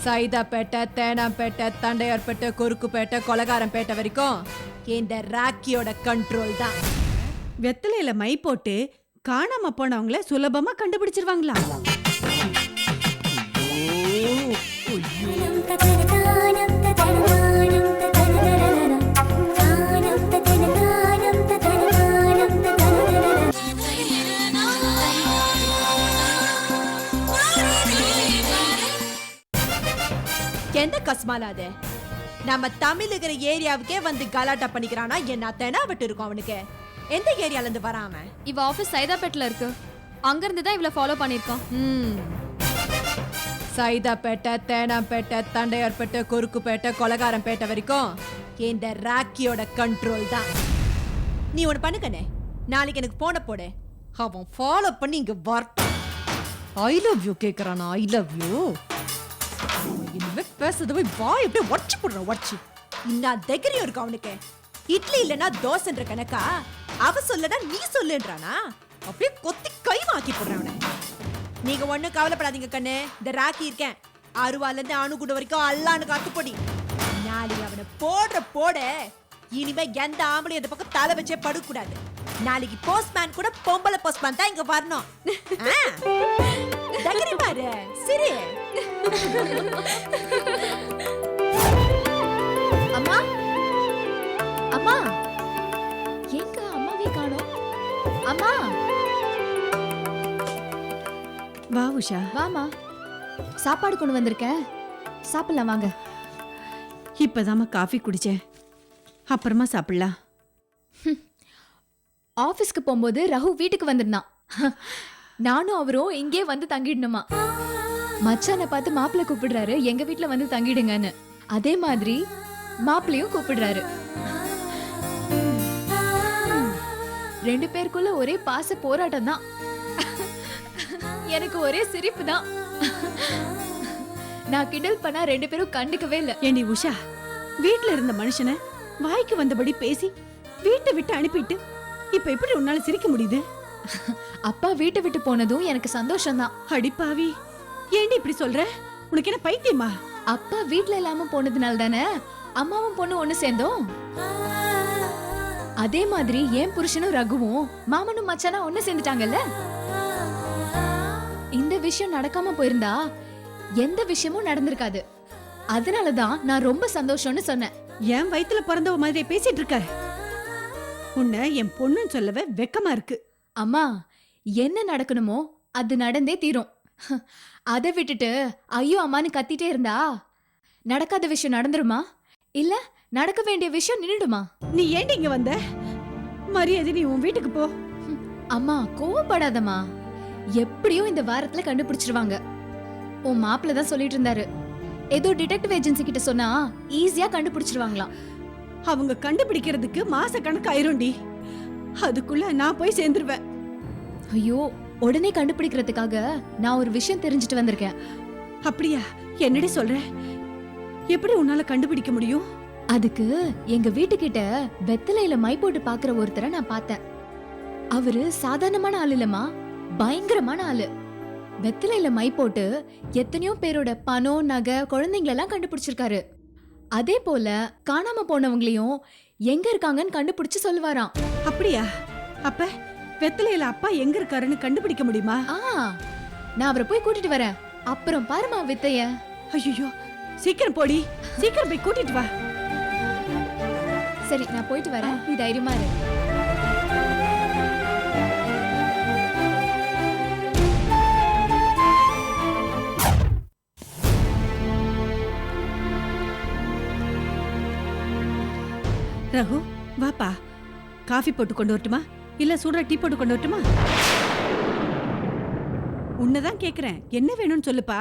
சைதாப்பேட்டை, தேனாம்பேட்டை, தண்டையார்பேட்டை, குறுக்குப்பேட்டை, கொலகாரம்பேட்டை வரைக்கும் இந்த ராக்கியோட கண்ட்ரோல் தான். வெத்தலையில மை போட்டு காணாம போனவங்கள சுலபமா கண்டுபிடிச்சிருவாங்களா? எந்த கஸ்மாலாது நம்ம தமிழுகிற ஏரியாவுக்கே வந்து கலாட்டா பண்ணிக்கிறானா? என்ன தெனாவட்டு இருக்கும் அவனுக்கு. எந்த ஏரியால இருந்து வராம? இவ ஆபீஸ் சைதாப்பேட்ல இருக்கு. அங்க இருந்து தான் இவள ஃபாலோ பண்ணிருக்கான். சைதாப்பேட்டை, தேனாம்பேட்டை, தண்டையார்பேட்டை, குறுக்குப்பேட்டை, கொலகாரம்பேட்டை வரைக்கும் இந்த ராக்கியோட கண்ட்ரோல் தான். நீ ஒண்ணு பண்ணுக்கனே, நாளைக்கு எனக்கு போன போடு, அவன் ஃபாலோ பண்ணி இங்க வரட்டும். ஐ லவ் யூ கேக்குறானா? ஐ லவ் யூ இனிமே பேசுறது போய் வாய் அப்படியே உடச்சு போடுறான். உடச்சு இன்னும் தைரியம் இருக்கு அவனுக்கு. இட்லி இல்லைன்னா தோசைன்ற கணக்கா அவ சொல்லனா நீ சொல்லுன்றானா? அப்படியே கொத்தி கைமாக்கி போடுறான் அவனை. நீங்க ஒண்ணும் கவலைப்படாதீங்க கண்ணு, இந்த ராக்கி இருக்கேன். அருவால இருந்து அணுகுண்டு வரைக்கும் அல்லான்னு காத்துப்பொடி. நாளைக்கு அவனை போடுற போட இனிமே எந்த ஆம்பளையும் இந்த பக்கம் தலை வச்சே படுக்கூடாது. நாளைக்கு போஸ்ட்மேன் கூட பொம்பளை போஸ்ட்மேன் தான் இங்க வரணும். பாரு சரி. அம்மா அம்மா எங்க அம்மாவே காணோம்? அம்மா வா உஷா. வாமா, சாப்பாடு கொண்டு வந்திருக்கேன், சாப்பிடலாம் வாங்க. இப்பதாம்மா காஃபி குடிச்சேன், அப்புறமா சாப்பிடலாம். ஆபீஸ்க்கு போகும்போது ரகு வீட்டுக்கு வந்திருந்தான். நானும் அவரும் இங்கே வந்து தங்கிடணுமா. மச்சானை பார்த்து மாப்பிள்ளை கூப்பிடுறாரு, எங்க வீட்டுல வந்து தங்கிடுங்கன்னு. அதே மாதிரி மாப்பிள்ளையும் கூப்பிடுறாரு. ரெண்டு பேருக்குள்ள ஒரே பாச போராட்டம் தான். எனக்கு ஒரே சிரிப்பு தான். நான் கிண்டல் பண்ணா ரெண்டு பேரும் கண்டுக்கவே இல்ல. ஏண்டி உஷா, வீட்டுல இருந்த மனுஷனை வாய்க்கு வந்தபடி பேசி வீட்டை விட்டு அனுப்பிட்டு இப்ப எப்படி உன்னால சிரிக்க முடியுது? அப்பா வீட்டை விட்டு போனதும் எனக்கு சந்தோஷம் தான். அடிப்பாவி, ஏண்டி இப்படி சொல்ற? உனக்கு என்ன பைத்தியமா? அப்பா வீட்ல இல்லாம போனதுனால தானே அம்மாவும் பொண்ணு ஒண்ணு சேர்ந்தோம். அதே மாதிரி என் புருஷனும் ரகுவும் மாமனும் மச்சானா ஒண்ணு சேர்ந்துட்டாங்கல்ல. இந்த விஷயம் நடக்காம போயிருந்தா எந்த விஷயமும் நடந்திருக்காது. அதனாலதான் நான் ரொம்ப சந்தோஷம்னு சொன்னேன். என் வயித்துல பிறந்தவ மாதிரி பேசிட்டு இருக்க. உன்னை என் பொண்ணுன்னு சொல்லவே வெக்கமா இருக்கு. அம்மா, என்ன நடக்கணுமோ அது நடந்தே தீரும். அதை விட்டுட்டு ஐயோ அம்மான்னு கத்திட்டே இருந்தா நடக்காத விஷயம் நடந்துருமா? இல்ல நடக்க வேண்டிய விஷயம் நின்னுடுமா? நீ ஏண்டி இங்க வந்த? மரியாதை நீ உன் வீட்டுக்கு போ. அம்மா கோவப்படாதம்மா, எப்படியும் இந்த வாரத்துல கண்டுபிடிச்சிருவாங்க. உன் மாப்பிள்ள தான் சொல்லிட்டு இருந்தாரு, ஏதோ டிடெக்டிவ் ஏஜென்சி கிட்ட சொன்னா ஈஸியா கண்டுபிடிச்சிருவாங்களாம். அவங்க கண்டுபிடிக்கிறதுக்கு மாச கணக்கு ஆயிரும்டி. அதுக்குள்ள நான் போய் சேர்ந்துருவேன். ஐயோ, உடனே கண்டுபிடிக்கிறதுக்காக நான் ஒரு விஷயம் தெரிஞ்சுட்டு வந்திருக்கேன். அப்படியா? என்னடி சொல்ற? எப்படி உன்னால கண்டுபிடிக்க முடியும்? அதுக்கு எங்க வீட்டுக்கிட்ட வெத்தலையில மை போட்டு பாக்குற ஒருத்தரை நான் பார்த்தேன். அவரு சாதாரணமான ஆள் இல்லம்மா, பயங்கரமான ஆளு. வெத்தலையில மை போட்டு எத்தனையோ பேரோட பணம், நகை, குழந்தைங்களெல்லாம் கண்டுபிடிச்சிருக்காரு. அதே போல காணாம போனவங்களையும் எங்க இருக்காங்கன்னு கண்டுபிடிச்சு சொல்லுவாராம். அப்படியா? அப்ப வெத்தலையில அப்பா எங்க இருக்காருன்னு கண்டுபிடிக்க முடியுமா? நான் அவரை போய் கூட்டிட்டு வரேன், அப்புறம் பாருமா வித்தைய. ஐயோ, சீக்கிரம் போடி, சீக்கிரம் போய் கூட்டிட்டு வா. சரி, நான் போயிட்டு வரேன், நீ தைரியமா இரு. ரகு, வாப்பா. காஃபி போட்டு கொண்டு வரட்டுமா இல்ல சூடா டீ போட்டு கொண்டு வரட்டுமா? உன்னதான் கேக்குறேன், என்ன வேணும்னு சொல்லுப்பா.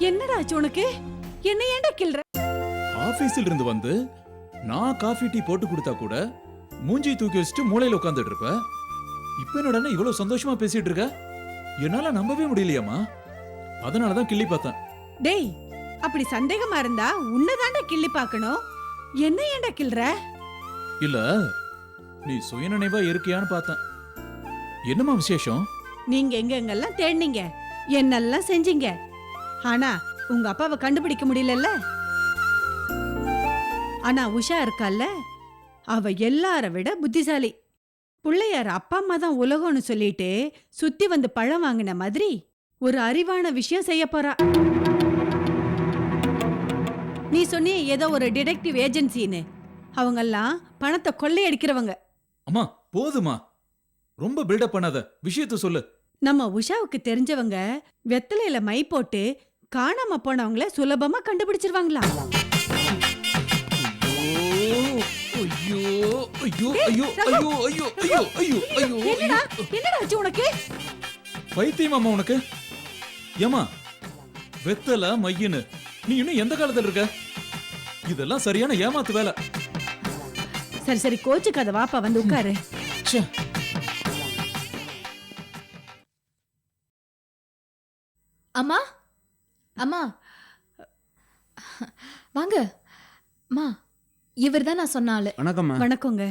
என்னடா ஆச்சு உனக்கு? என்ன ஏன்டா கிள்ற? ஆபீஸ்ல இருந்து வந்து நான் காஃபி டீ போட்டு கொடுத்தா கூட மூஞ்சி தூக்கி வச்சுட்டு மூளையில உட்காந்துட்டு இருப்ப. இப்ப என்னடா இவ்வளவு சந்தோஷமா பேசிட்டு இருக்க? என்னால நம்பவே முடியலையாமா. அதனாலதான் கிள்ளி பார்த்தேன். டேய், அப்படி சந்தேகமா இருந்தா உன்னதாண்டா கிள்ளி பார்க்கணும். என்ன ஏன்டா கிள்ற? இல்ல நீ சுயநினைவா இருக்கியான்னு பார்த்தேன். என்னம்மா விசேஷம்? நீங்க எங்கெங்கெல்லாம் தேடினீங்க, என்னெல்லாம் செஞ்சீங்க, ஆனா உங்க அப்பாவை கண்டுபிடிக்க முடியலல்ல. ஆனா உஷா இருக்கால்ல, அவ எல்லார விட புத்திசாலி. பிள்ளையார் அப்பா அம்மா தான் உலகம்னு சொல்லிட்டு சுத்தி வந்து பழம் வாங்கின மாதிரி ஒரு அறிவான விஷயம் செய்ய போறா. நீ சொன்னியே ஏதோ ஒரு டிடெக்டிவ் ஏஜென்சின்னு, அவங்கெல்லாம் பணத்தை கொள்ளையடிக்கிறவங்க. அம்மா போதுமா, ரொம்ப பில்டப் பண்ணாத, விஷயத்த சொல்லு. நம்ம உஷாவுக்கு தெரிஞ்சவங்க வெத்தலையில மை போட்டு காணாம போனவங்கள சுலபமா கண்டுபிடிச்சிருவாங்களா? ஐயோ ஐயோ ஐயோ ஐயோ ஐயோ ஐயோ ஐயோ ஐயோ என்னடா என்னடா ஆச்சு உனக்கு? பைத்தியமாமா உனக்கு? ஏமா வெத்தல மையின்னு நீ இன்னும் எந்த காலத்துல இருக்க? இதெல்லாம் சரியான ஏமாத்து வேலை. சரி சரி கோச்சுக்காத, வாப்பா வந்து உட்காரு. ச்சே. அம்மா அம்மா வாங்க அம்மா, இவர்தான் நான் சொன்ன ஆளு. வணக்கம்மா. வணக்கங்க.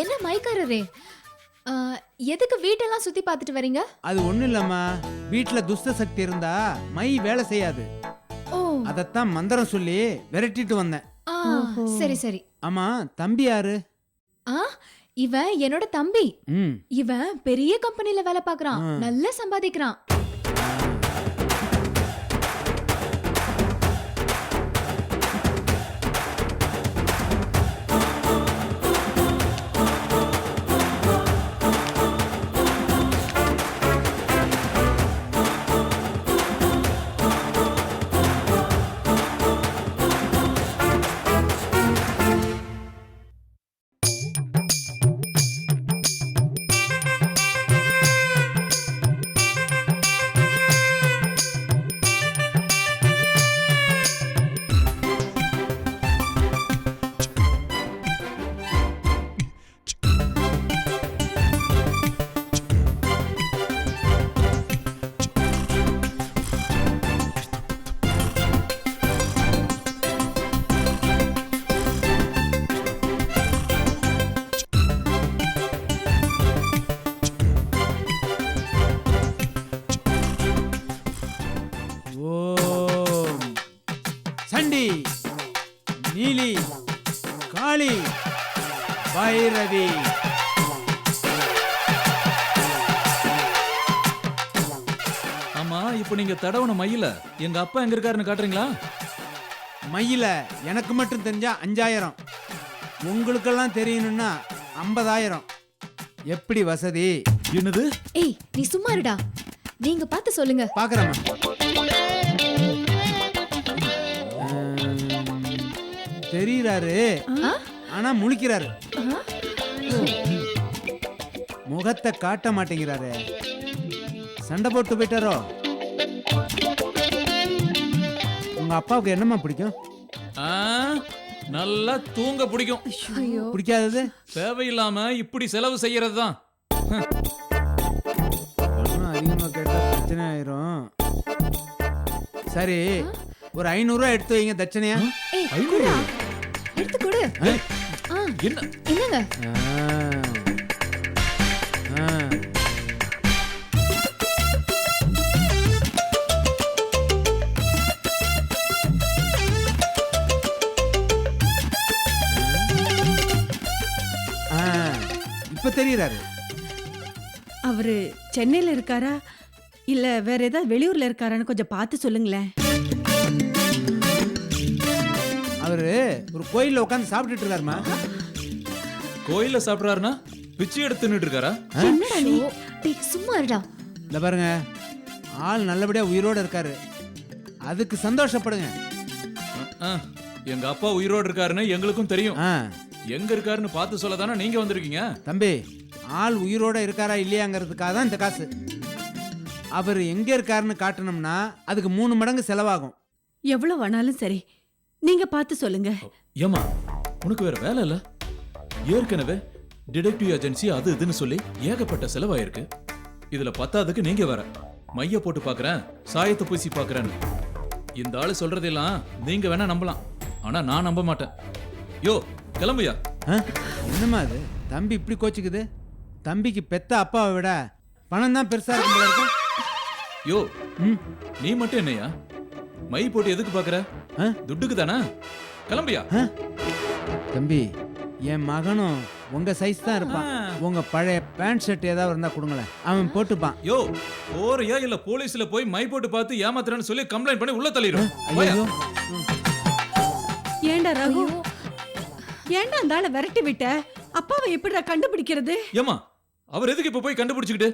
என்ன மைக்காரரே, எதுக்கு வீட்டெல்லாம் சுத்தி பார்த்துட்டு வரீங்க? அது ஒண்ணு இல்லம்மா, வீட்டுல துஷ்ட சக்தி இருந்தா மை வேலை செய்யாது. ஓ, அதத்தான் மந்திரம் சொல்லி விரட்டிட்டு வந்தேன். ஆ, சரி சரி. ஆமா, தம்பி யாரு? ஆ, இவன் என்னோட தம்பி. ம். இவன் பெரிய கம்பெனில வேலை பார்க்கறான், ஆ. நல்லா சம்பாதிக்கிறான். ஓம் சண்டி, நீலி, காளி, பைரவி. ஆமா, இப்போ நீங்க தடவன மையில எங்க அப்பா எங்க இருக்காருன்னு காட்டுறீங்களா? மையில எனக்கு மட்டும் தெரிஞ்சா 5000, உங்களுக்கெல்லாம் தெரியணும்னா 50000. எப்படி வசதி? என்னது? ஏய், நீ சும்மா இருடா. நீங்க பார்த்து சொல்லுங்க. பாக்குறேம்மா. தெரியறாரு, ஆ? ஆனா முழிக்கிறாரு. ஆ? முகத்தை காட்ட மாட்டேங்கிறாரு. சண்டை போட்டு போயிட்டாரோ? உங்க அப்பாவுக்கு என்னம்மா பிடிக்கும்? ஆ, நல்லா தூங்க பிடிக்கும். ஐயோ, பிடிக்காதது? தேவையில்லாம இப்படி செலவு செய்யறது தான். பணம் அதிகமா கேட்டா பிரச்சனை ஆயிரும். சரி, ஒரு 500 ரூபாய் எடுத்து வைங்க தட்சணையா. ஏய், குடா. எடுத்து கொடு. ஆ, என்ன? என்னங்க? ஆ. ஆ. இப்ப தெரியறாரு. அவரு சென்னையில இருக்காரா இல்ல வேற ஏதாவது வெளியூர்ல இருக்காரான்னு கொஞ்சம் பார்த்து சொல்லுங்களேன். அவரு ஒரு கோயில்ல உட்கார்ந்து சாப்பிட்டுட்டு இருக்காருமா. கோயில்ல சாப்பிடுறாருன்னா பிச்சை எடுத்து தின்னுட்டு இருக்காரா? என்னடா நீ? டேய் சும்மா இருடா. இந்த பாருங்க, ஆள் நல்லபடியா உயிரோட இருக்காரு, அதுக்கு சந்தோஷப்படுங்க. அஹ், எங்க அப்பா உயிரோடு இருக்காருன்னு எங்களுக்கும் தெரியும். ஆ, எங்க இருக்காருன்னு பார்த்து சொல்ல தானே நீங்க வந்திருக்கீங்க. தம்பி, ஆள் உயிரோட இருக்காரா இல்லையாங்கிறதுக்காக தான் இந்த காசு. அவர் எங்க இருக்காருன்னு காட்டணும்னா அதுக்கு 3 மடங்கு செலவாகும். எவ்வளவு வேணாலும் சரி, நீங்க பார்த்து சொல்லுங்க. ஏமா உனக்கு வேற வேலை இல்ல? ஏற்கனவே டிடெக்டிவ் ஏஜென்சி அது இதுன்னு சொல்லி ஏகப்பட்ட செலவாயிருக்கு. இதுல பத்தாவதுக்கு நீங்க வேற மைய போட்டு பாக்குறேன், சாயத்தை பூசி பாக்குறேன்னு. இந்த ஆளு சொல்றதெல்லாம் நீங்க வேணா நம்பலாம், ஆனா நான் நம்ப மாட்டேன். யோ கிளம்புயா. ஆ? என்னம்மா அது தம்பி இப்படி கோச்சிக்குது? தம்பிக்கு பெத்த அப்பாவை விட பணம் தான் பெருசா இருக்கும் போல இருக்கு. யோ ம். நீ மட்டும் என்னையா மை போட்டு எதுக்கு பாக்குற? ஆ? துட்டுக்கு தானே? கிளம்பியா. தம்பி, என் மகனும் உங்க சைஸ் தான் இருப்பான். உங்க பழைய பேண்ட் ஷர்ட் ஏதாவது இருந்தா கொடுங்களேன், அவன் போட்டுப்பான். யோ போறியா இல்ல போலீஸ்ல போய் மை போட்டு பார்த்து ஏமாத்துறேன்னு சொல்லி கம்ப்ளைண்ட் பண்ணி உள்ள தள்ளிடும். ஐயோ, ஏண்டா ரகு, ஏண்டா அந்த ஆளை விரட்டி விட்ட? அப்பாவை எப்படிடா கண்டுபிடிக்கிறது? ஏமா அவர் எதுக்கு இப்ப போய் கண்டுபிடிச்சுக்கிட்டு?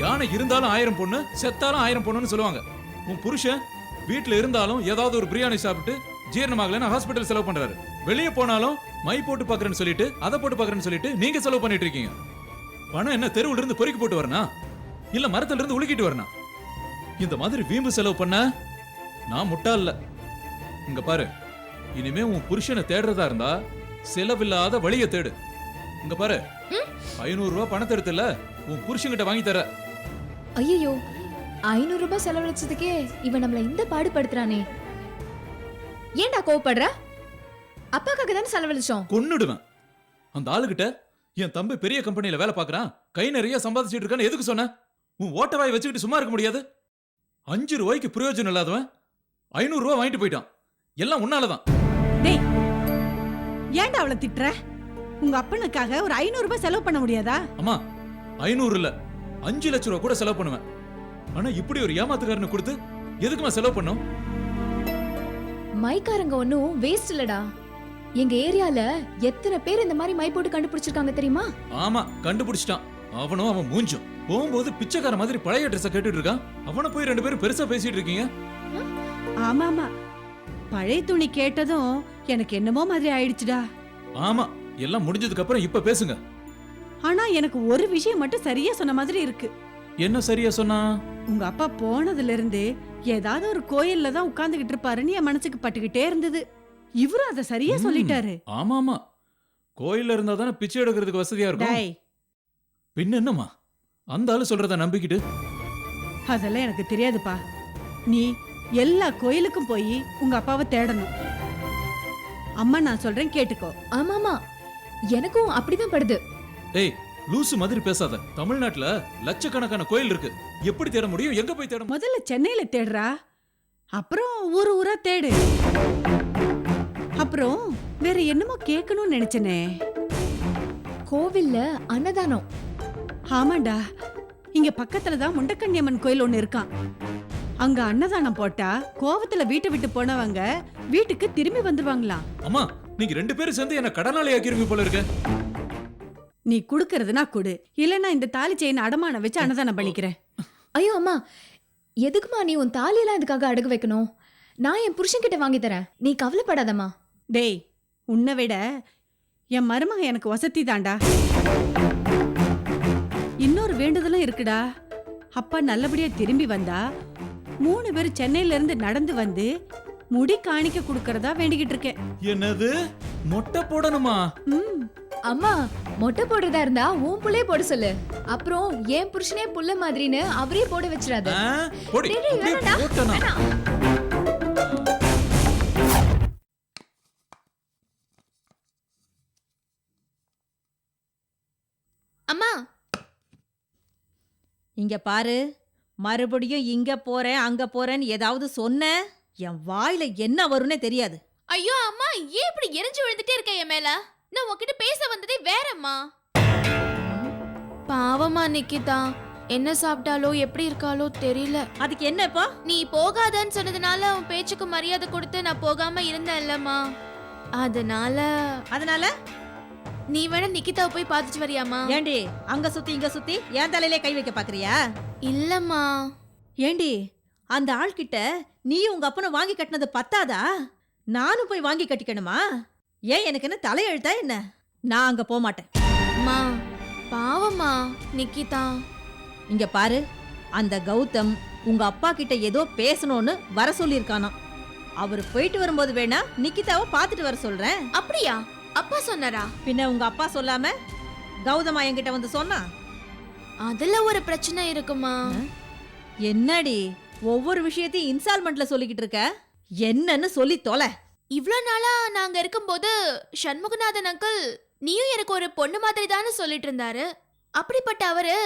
யானை இருந்தாலும் 1000 பொண்ணு, செத்தாலும் 1000 பொண்ணுன்னு சொல்லுவாங்க. உன் புருஷன் வீட்டுல இருந்தாலும் ஏதாவது ஒரு பிரியாணி சாப்பிட்டு ஜீரணமாகலன்னு ஹாஸ்பிட்டல் செலவு பண்றாரு. வெளியே போனாலும் மை போட்டு பாக்குறேன்னு சொல்லிட்டு அதை போட்டு பாக்குறேன்னு சொல்லிட்டு நீங்க செலவு பண்ணிட்டு இருக்கீங்க. பணம் என்ன தெருவுல இருந்து பொறுக்கி போட்டு வரனா இல்ல மரத்துல இருந்து உலுக்கிட்டு வரனா? இந்த மாதிரி வீம்பு செலவு பண்ண நான் முட்டாள் இல்ல. இங்க பாரு, இனிமே உன் புருஷனை தேடுறதா இருந்தா செலவில்லாத வழியை தேடு. இங்க பாரு, 500 ரூபாய் பணத்தை எடுத்துல உன் புருஷன்கிட்ட வாங்கி தர. ஐயோ 500 ரூபாய் செலவழிச்சதுக்கே இவன் நம்மள இந்த பாடுபடுத்துறானே. ஏன்டா கோவப்படுற? அப்பாக்காக தானே செலவழிச்சோம். கொன்னுடுவேன். அந்த ஆளுகிட்ட என் தம்பி பெரிய கம்பெனில வேலை பார்க்கறான், கை நிறைய சம்பாதிச்சிட்டு இருக்கான்னு எதுக்கு சொன்ன? உன் ஓட்டவாய் வச்சுக்கிட்டு சும்மா இருக்க முடியாது. 5 ரூபாய்க்கு பிரயோஜனம் இல்லாதவன் 500 ரூபாய் வாங்கிட்டு போயிட்டான். எல்லாம் உன்னாலதான். டேய், ஏன்டா அவளை திட்டுற? உங்க அப்பனுக்காக ஒரு 500 ரூபாய் செலவு பண்ண முடியாதா? அம்மா 500 இல்ல 5 லட்சம் ரூபாய் கூட செலவு பண்ணுவேன். ஆனா இப்படி ஒரு ஏமாத்துக்காரனு கொடுத்து எதுக்குமா செலவு பண்ணோம்? மைக்காரங்க ஒன்னும் வேஸ்ட் இல்லடா. எங்க ஏரியால எத்தனை பேர் இந்த மாதிரி மை போட்டு கண்டுபிடிச்சிருக்காங்க தெரியுமா? ஆமா கண்டுபிடிச்சிட்டான். அவனும் அவன் மூஞ்சும் போகும்போது பிச்சைக்கார மாதிரி பழைய ட்ரெஸ் கேட்டுட்டு இருக்கான். அவனை போய் 2 பேரும் பெருசா பேசிட்டு இருக்கீங்க. ஆமா ஆமா, பழைய துணி கேட்டதும் எனக்கு என்னமோ மாதிரி ஆயிடுச்சுடா. ஆமா எல்லாம் முடிஞ்சதுக்கு அப்புறம் இப்ப பேசுங்க. ஆனா எனக்கு ஒரு விஷயம் மட்டும் சரியா சொன்ன மாதிரி இருக்கு. என்ன சரியா சொன்னா? உங்க அப்பா போனதுல இருந்து ஏதாவது ஒரு கோயில்ல தான் உட்கார்ந்துகிட்டு இருப்பாருன்னு என் மனசுக்கு பட்டுக்கிட்டே இருந்தது. இவரும் அத சரியா சொல்லிட்டாரு. ஆமா ஆமா, கோயில்ல இருந்தா தானே பிச்சை எடுக்கிறதுக்கு வசதியா இருக்கும். டேய், பின்ன என்னம்மா அந்த ஆளு சொல்றத நம்பிக்கிட்டு? அதெல்லாம் எனக்கு தெரியாதுப்பா. நீ எல்லா கோயிலுக்கும் போய் உங்க அப்பாவை தேடணும். அம்மா நான் சொல்றேன் கேட்டுக்கோ. ஆமாமா, எனக்கும் அப்படிதான் படுது. ஏய் லூசு மாதிரி பேசாத. தமிழ்நாட்டுல லட்சக்கணக்கான கோயில் இருக்கு. எப்படி தேட முடியும்? எங்க போய் தேட முடியும்? முதல்ல சென்னையில தேடுறா, அப்புறம் ஊரு ஊரா தேடு. அப்புறம் வேற என்னமோ கேட்கணும்னு நினைச்சனே. கோவில்ல அன்னதானம். ஆமாண்டா, இங்க பக்கத்துல தான் முண்டக்கண்ணியம்மன் கோயில் ஒண்ணு இருக்கான். அங்க அன்னதானம் போட்டா கோவத்துல வீட்டை விட்டு போனவங்க வீட்டுக்கு திரும்பி வந்துருவாங்களாம். அம்மா நீங்க 2 பேரும் சேர்ந்து என்ன கடனாளி ஆக்கிருவீங்க போல இருக்கு. நீ குடுக்கறதுனா குடு, இல்லன்னா இந்த தாலி செயின் அடமானம் வச்சு அன்னதானம் பண்ணிக்கிறேன். ஐயோ அம்மா, எதுக்குமா நீ உன் தாலியெல்லாம் இதுக்காக அடகு வைக்கணும்? நான் என் புருஷன்கிட்ட வாங்கி தரேன், நீ கவலைப்படாதம்மா. டேய், உன்னை விட என் மருமக எனக்கு வசதி தாண்டா. இன்னொரு வேண்டுதலும் இருக்குடா. அப்பா நல்லபடியா திரும்பி வந்தா 3 பேர் சென்னையில இருந்து நடந்து வந்து முடி காணிக்க குடுக்கறதா வேண்டிக்கிட்டு இருக்கேன். என்னது மொட்டை போடணுமா? அம்மா, மொட்டை போடுறதா இருந்தா உன் புள்ளைய போட சொல்லு. அப்புறம் என் புருஷனே புள்ள மாதிரின்னு அவரே போட வச்சிடாத. போடி. டேய், டேய், அப்படியே வேணாம்டா. போட்டனா? வேணாம். அம்மா, இங்க பாரு, மறுபடியும் இங்க போறேன் அங்க போறேன்னு ஏதாவது சொன்ன என் வாயில என்ன வரும்னே தெரியாது. ஐயோ அம்மா, ஏன் இப்படி எரிஞ்சு விழுந்துட்டே இருக்க என் மேல? நான் உன்கிட்ட பேச வந்ததே வேறம்மா. பாவமா நிக்கிதா, என்ன சாப்பிட்டாலோ எப்படி இருக்காளோ தெரியல. அதுக்கு என்ன இப்போ? நீ போகாதன்னு சொன்னதுனால உன் பேச்சுக்கு மரியாதை கொடுத்து நான் போகாம இருந்தேன் இல்லம்மா. அதனால நீ வேணா நிக்கிதாவை போய் பார்த்துட்டு வரியாமா? ஏண்டி அங்க சுத்தி இங்க சுத்தி என் தலையிலே கை வைக்க பாக்குறியா? இல்லம்மா. ஏண்டி அந்த ஆள்கிட்ட நீ உங்க அப்பனை வாங்கி கட்டினது பத்தாதா? நானும் போய் வாங்கி கட்டிக்கணுமா? ஏன் எனக்கு என்ன தலையெழுத்தா என்ன? நான் அங்க போக மாட்டேன். அம்மா பாவம்மா நிக்கிதா. இங்க பாரு, அந்த கௌதம் உங்க அப்பா கிட்ட ஏதோ பேசணும்னு வர சொல்லியிருக்கானாம். அவர் போயிட்டு வரும்போது வேணா நிக்கிதாவை பார்த்துட்டு வர சொல்றேன். அப்படியா? அப்பா சொன்னாரா? பின்ன உங்க அப்பா சொல்லாம கௌதமா என்கிட்ட வந்து சொன்னா? அதுல ஒரு பிரச்சனை இருக்குமா? என்னடி ஒவ்வொரு விஷயத்தையும் இன்ஸ்டால்மெண்ட்ல சொல்லிக்கிட்டு இருக்க? என்னன்னு சொல்லி தொலை. இவ்ளோ நாளா நாங்க இருக்கும்போது சண்முகநாதன் அங்கிள் நீயும் எனக்கு ஒரு பொண்ணு மாதிரி தானே சொல்லிட்டு இருந்தாரு. அப்படிப்பட்ட அவரு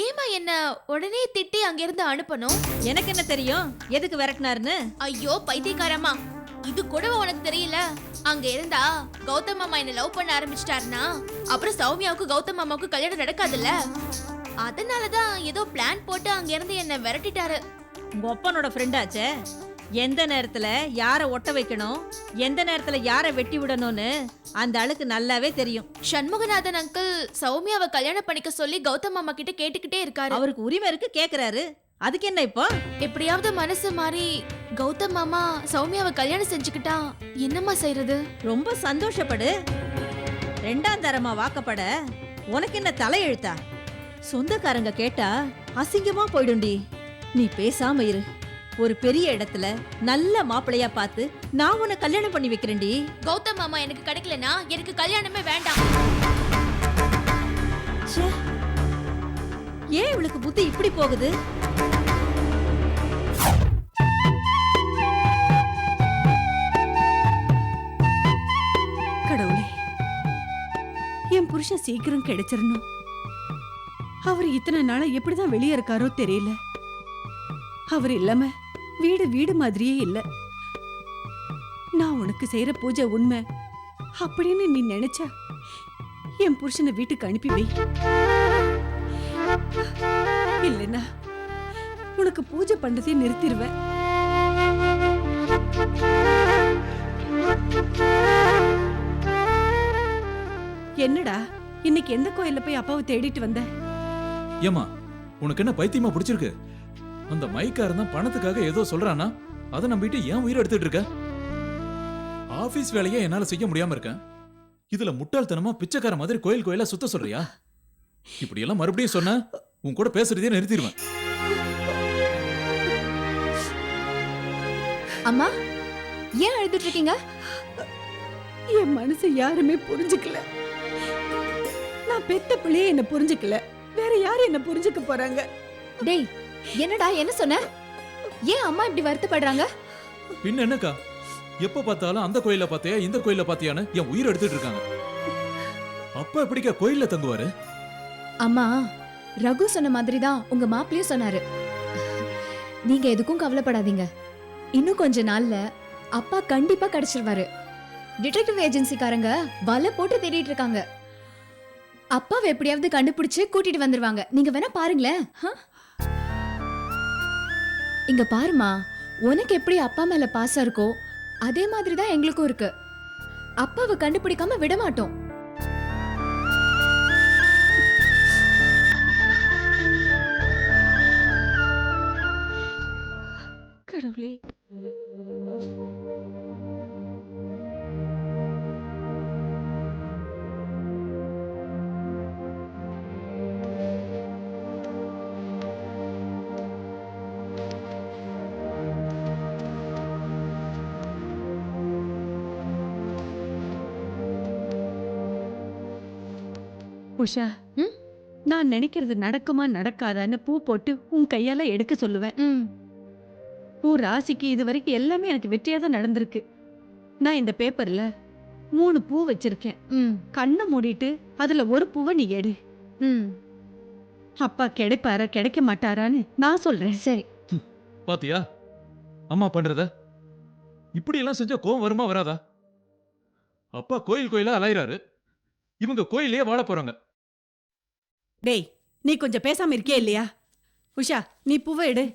ஏமா என்ன உடனே திட்டி அங்கிருந்து அனுப்பணும்? எனக்கு என்ன தெரியும் எதுக்கு விரட்டினாருன்னு? ஐயோ பைத்தியக்காரமா, இது கூட உனக்கு தெரியல? அங்க இருந்தா கௌதம் மாமா என்ன லவ் பண்ண ஆரம்பிச்சிட்டாருன்னா அப்புறம் சௌமியாவுக்கு கௌதம் மாமாவுக்கு கல்யாணம் நடக்காதுல்ல. அதனாலதான் ஏதோ பிளான் போட்டு அங்க இருந்து என்ன விரட்டிட்டாரு. உங்க அப்பனோட ஃப்ரெண்டாச்சே, எந்த நேரத்துல யார ஒட்ட வைக்கணும், எந்த நேரத்துல யார வெட்டி விடணும்னு அந்த ஆளுக்கு நல்லாவே தெரியும். சண்முகநாதன் அங்கிள் சௌமியாவை கல்யாணம் பண்ணிக்க சொல்லி கௌதம் மாமா கிட்ட கேட்டுக்கிட்டே இருக்காரு. அவருக்கு உரிமை இருக்கு, கேக்குறாரு. அதுக்கு என்ன இப்போ? எப்படியாவது மனசு மாறி கௌதம் மாமா சௌமியாவை கல்யாணம் செஞ்சுக்கிட்டா என்னம்மா செய்யறது? ரொம்ப சந்தோஷப்படு. ரெண்டாம் தரமா வாக்கப்பட உனக்கு என்ன தலையெழுத்தா? சொந்தக்காரங்க கேட்டா அசிங்கமா போயிடும்டி. நீ பேசாம இரு. ஒரு பெரிய இடத்துல நல்ல மாப்பிளையா பார்த்து நான் உன்னை கல்யாணம் பண்ணி வைக்கிறேன்டி. கௌதம் மாமா எனக்கு கிடைக்கலனா எனக்கு கல்யாணமே வேண்டாம். ச்சே, ஏன் இவளுக்கு புத்தி இப்படி போகுது? கடவுளே, என் புருஷன் சீக்கிரம் கிடைச்சிடணும். அவர் இத்தனை நாளா எப்படிதான் வெளியே இருக்காரோ தெரியல. அவர் இல்லாம வீடு வீடு மாதிரியே இல்ல. நான் உனக்கு செய்யற பூஜை உண்மை அப்படின்னு நீ நினைச்சா என் புருஷனை வீட்டுக்கு அனுப்பி வை. இல்லைன்னா உனக்கு பூஜை பண்றதே நிறுத்திடுவேன். என்னடா இன்னைக்கு எந்த கோயில்ல போய் அப்பாவை தேடிட்டு வந்த? ஏமா உனக்கு என்ன பைத்தியமா பிடிச்சிருக்கு? அந்த மைக்காரன் தான் பணத்துக்காக ஏதோ சொல்றானா, அதை நம்பிட்டு ஏன் உயிரை எடுத்துட்டு இருக்க? ஆபீஸ் வேலையை என்னால செய்ய முடியாம இருக்கேன். இதுல முட்டாள்தனமா பிச்சைக்கார மாதிரி கோயில் கோயிலா சுத்த சொல்றியா? இப்படி எல்லாம் மறுபடியும் சொன்ன உன் கூட பேசுறதே நிறுத்திடுவேன். அம்மா ஏன் அழுதுட்டு இருக்கீங்க? என் மனசை யாருமே புரிஞ்சுக்கல. நான் பெத்த பிள்ளையே என்ன புரிஞ்சுக்கல. வேற யாரு என்ன புரிஞ்சுக்க போறாங்க? டேய் என்னடா என்ன சொன்ன? ஏன் அம்மா இப்படி வருத்தப்படுறாங்க? பின்ன என்னக்கா, எப்ப பார்த்தாலும் அந்த கோயில பாத்தியா இந்த கோயில பாத்தியான்னு என் உயிரை எடுத்துட்டு இருக்காங்க. அப்பா எப்படிக்கா கோயில்ல தங்குவாரு? அம்மா ரகு சொன்ன மாதிரி தான் உங்க மாப்பிளையும் சொன்னாரு. நீங்க எதுக்கும் கவலைப்படாதீங்க. இன்னும் கொஞ்ச நாள்ல அப்பா கண்டிப்பா கிடைச்சிருவாரு. டிடெக்டிவ் ஏஜென்சிக்காரங்க வலை போட்டு தேடிட்டு இருக்காங்க. அப்பாவை எப்படியாவது கண்டுபிடிச்சு கூட்டிட்டு வந்துருவாங்க. நீங்க வேணா பாருங்களேன். இங்க பாருமா, உனக்கு எப்படி அப்பா மேல பாசம் இருக்கோ அதே மாதிரி தான் எங்களுக்கும் இருக்கு. அப்பாவை கண்டுபிடிக்காம விட மாட்டோம். கடவுளே, உஷா, நான் நினைக்கிறது நடக்குமா நடக்காதான்னு பூ போட்டு உன் கையால எடுக்க சொல்லுவேன். உன் ராசிக்கு இது வரைக்கும் எல்லாமே எனக்கு வெற்றியா தான் நடந்திருக்கு. நான் இந்த பேப்பர்ல 3 பூ வச்சிருக்கேன். கண்ணை மூடிட்டு அதுல ஒரு பூவை நீ எடு. அப்பா கிடைப்பாரா கிடைக்க மாட்டாரான்னு நான் சொல்றேன். சரி. பாத்தியா அம்மா பண்றத? இப்படி எல்லாம் செஞ்சா கோவம் வருமா வராதா? அப்பா கோயில் கோயிலா அலையறாரு, இவங்க கோயிலே வாழ போறாங்க. டேய் நீ கொஞ்சம் பேசாம இருக்கே இல்லையா? உஷா, நீ பூவை எடு.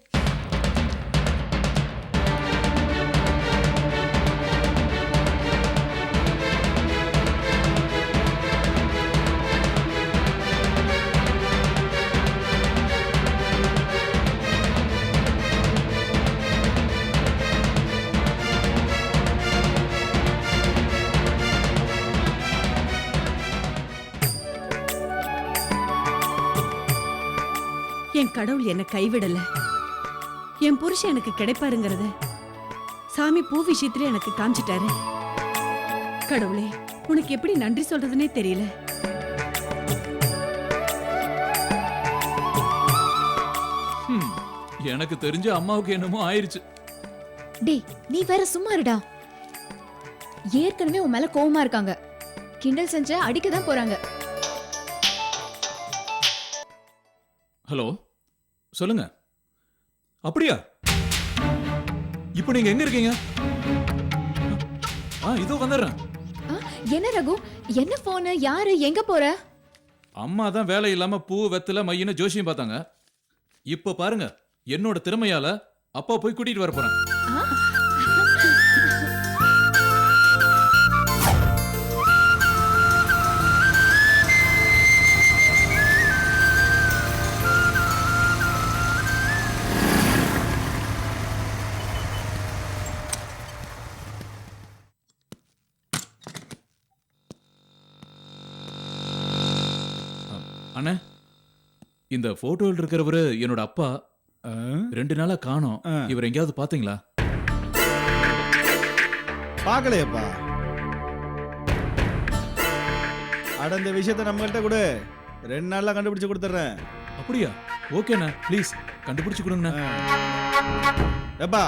என் கடவுள் என்ன கைவிடல. என் புருஷன் எனக்கு கிடைப்பாருங்கிறத சாமி பூ விஷயத்துல எனக்கு காமிச்சிட்டாரு. கடவுளே, உனக்கு எப்படி நன்றி சொல்றதுன்னே தெரியல. எனக்கு தெரிஞ்ச அம்மாவுக்கு என்னமோ ஆயிருச்சு. டேய், நீ வேற சும்மா இருடா. ஏற்கனவே உன் மேல கோவமா இருக்காங்க. கிண்டல் செஞ்ச அடிக்க தான் போறாங்க. ஹலோ, சொல்லுங்க. அப்படியா? இப்போ நீங்க எங்க இருக்கீங்க? இதோ வந்துடுறேன். என்ன ரகு, என்ன போனு, யாரு, எங்க போற? அம்மா தான் வேலை இல்லாம பூ வெத்தல மையின்னு ஜோசியம் பார்த்தாங்க. இப்ப பாருங்க, என்னோட திறமையால அப்பா போய் கூட்டிட்டு வர போறேன். அண்ணே, இந்த போட்டோவில் இருக்கிறவரு என்னோட அப்பா. 2 நாளா காணோம். இவர் எங்கேயாவது பாத்தீங்களா? பார்க்கலையப்பா. அட, இந்த விஷயத்த நம்மள்ட்ட கொடு. 2 நாள்ல கண்டுபிடிச்சு கொடுத்துறேன். அப்படியா? ஓகேண்ணா, ப்ளீஸ் கண்டுபிடிச்சு கொடுங்கண்ணா. எப்பா